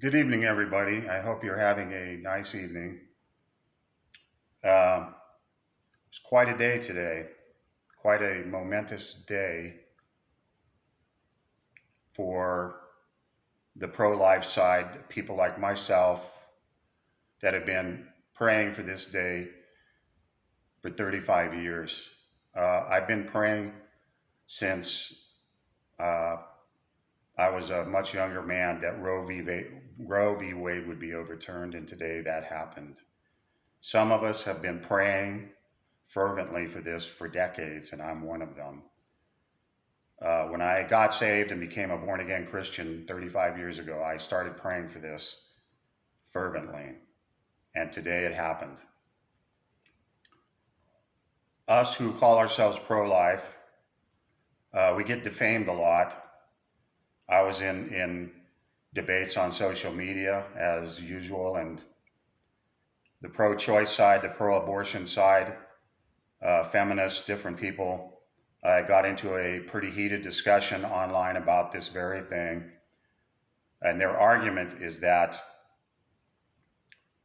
Good evening, everybody. I hope you're having a nice evening. Uh, it's quite a day today, quite a momentous day for the pro life side, people like myself that have been praying for this day for 35 years. I've been praying since uh, I was a much younger man that Roe v. Wade would be overturned, and today that happened. Some of us have been praying fervently for this for decades, and I'm one of them. When I got saved and became a born again Christian 35 years ago, I started praying for this fervently, and today it happened. Us who call ourselves pro life, we get defamed a lot. I was in debates on social media as usual, and the pro choice side, the pro abortion side, feminists, different people. I got into a pretty heated discussion online about this very thing. And their argument is that,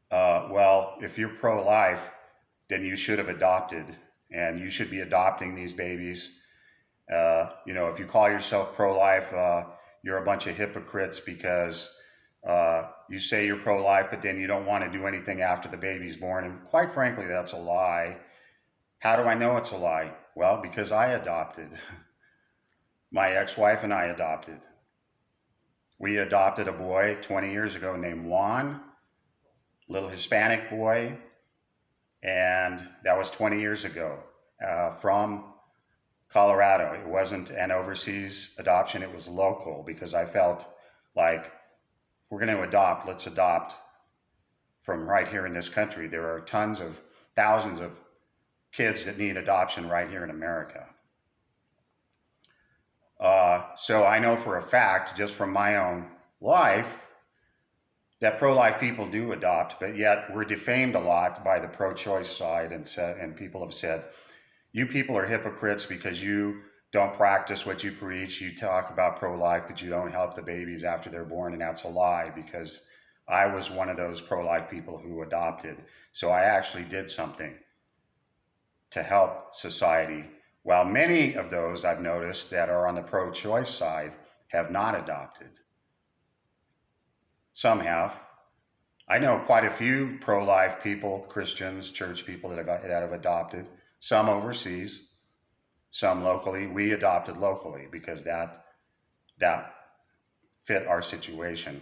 well, if you're pro life, then you should have adopted, and you should be adopting these babies. If you call yourself pro life, you're a bunch of hypocrites because you say you're pro life, but then you don't want to do anything after the baby's born. And quite frankly, that's a lie. How do I know it's a lie? Well, because I adopted. My ex-wife and I adopted. We adopted a boy 20 years ago named Juan, little Hispanic boy, and that was 20 years ago from Colorado. It wasn't an overseas adoption, it was local because I felt like we're going to adopt, let's adopt from right here in this country. There are tons of thousands of kids that need adoption right here in America. So I know for a fact, just from my own life, that pro-life people do adopt, but yet we're defamed a lot by the pro-choice side, and people have said, you people are hypocrites because you don't practice what you preach. You talk about pro-life, but you don't help the babies after they're born, and that's a lie because I was one of those pro-life people who adopted. So I actually did something to help society, while many of those I've noticed that are on the pro-choice side have not adopted. Some have. I know quite a few pro-life people, Christians, church people that have adopted, some overseas, some locally. We adopted locally because that fit our situation.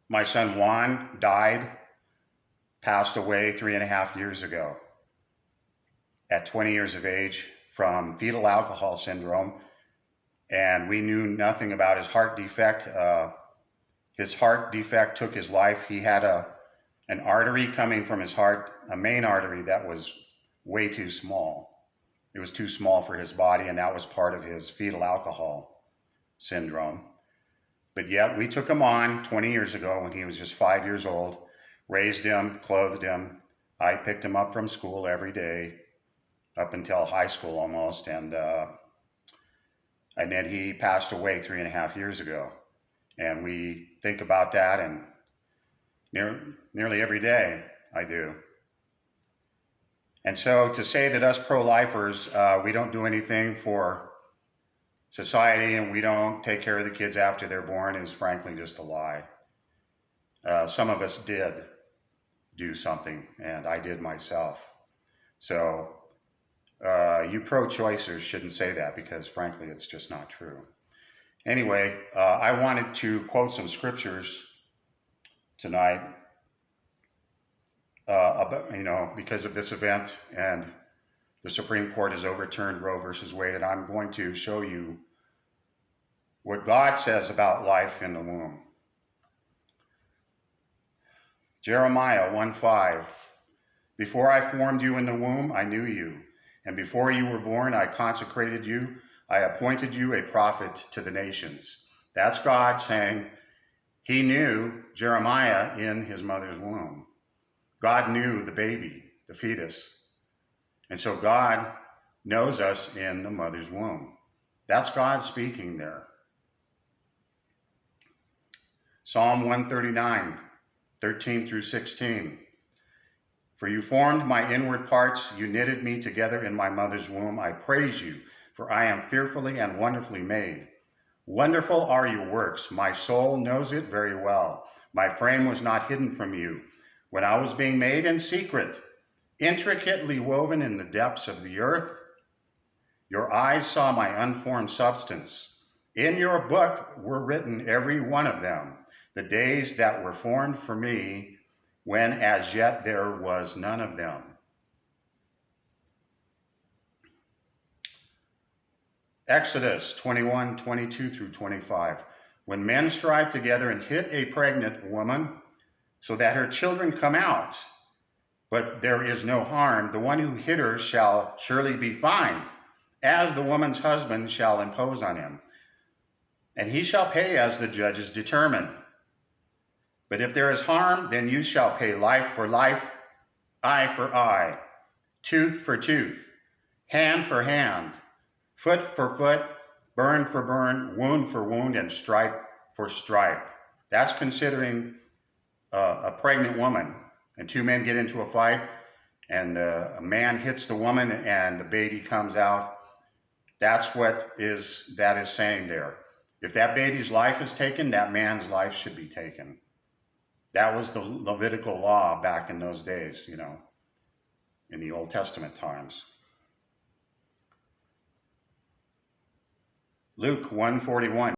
My son Juan died, passed away 3.5 years ago at 20 years of age from fetal alcohol syndrome, and we knew nothing about his heart defect. His heart defect took his life. He had an artery coming from his heart, a main artery that was way too small. It was too small for his body, and that was part of his fetal alcohol syndrome. But yet we took him on 20 years ago when he was just 5 years old, raised him, clothed him. I picked him up from school every day, up until high school almost, and then he passed away 3.5 years ago. And we think about that, and nearly every day I do. And so to say that us pro-lifers, we don't do anything for society and we don't take care of the kids after they're born is frankly just a lie. Some of us did do something, and I did myself. So you pro-choicers shouldn't say that because frankly it's just not true. Anyway, I wanted to quote some scriptures tonight, because of this event, and the Supreme Court has overturned Roe versus Wade, and I'm going to show you what God says about life in the womb. Jeremiah 1:5, before I formed you in the womb, I knew you, and before you were born, I consecrated you. I appointed you a prophet to the nations. That's God saying he knew Jeremiah in his mother's womb. God knew the baby, the fetus. And so God knows us in the mother's womb. That's God speaking there. Psalm 139, 13 through 16. For you formed my inward parts, you knitted me together in my mother's womb. I praise you, for I am fearfully and wonderfully made. Wonderful are your works, my soul knows it very well. My frame was not hidden from you when I was being made in secret, intricately woven in the depths of the earth. Your eyes saw my unformed substance. In your book were written, every one of them, the days that were formed for me, when as yet there was none of them. Exodus 21, 22 through 25. When men strive together and hit a pregnant woman so that her children come out, but there is no harm, the one who hit her shall surely be fined, as the woman's husband shall impose on him. And he shall pay as the judges determine. But if there is harm, then you shall pay life for life, eye for eye, tooth for tooth, hand for hand, foot for foot, burn for burn, wound for wound, and stripe for stripe. That's considering a pregnant woman, and two men get into a fight, and a man hits the woman, and the baby comes out. That's what that is saying there. If that baby's life is taken, that man's life should be taken. That was the Levitical law back in those days, in the Old Testament times. Luke 1:41.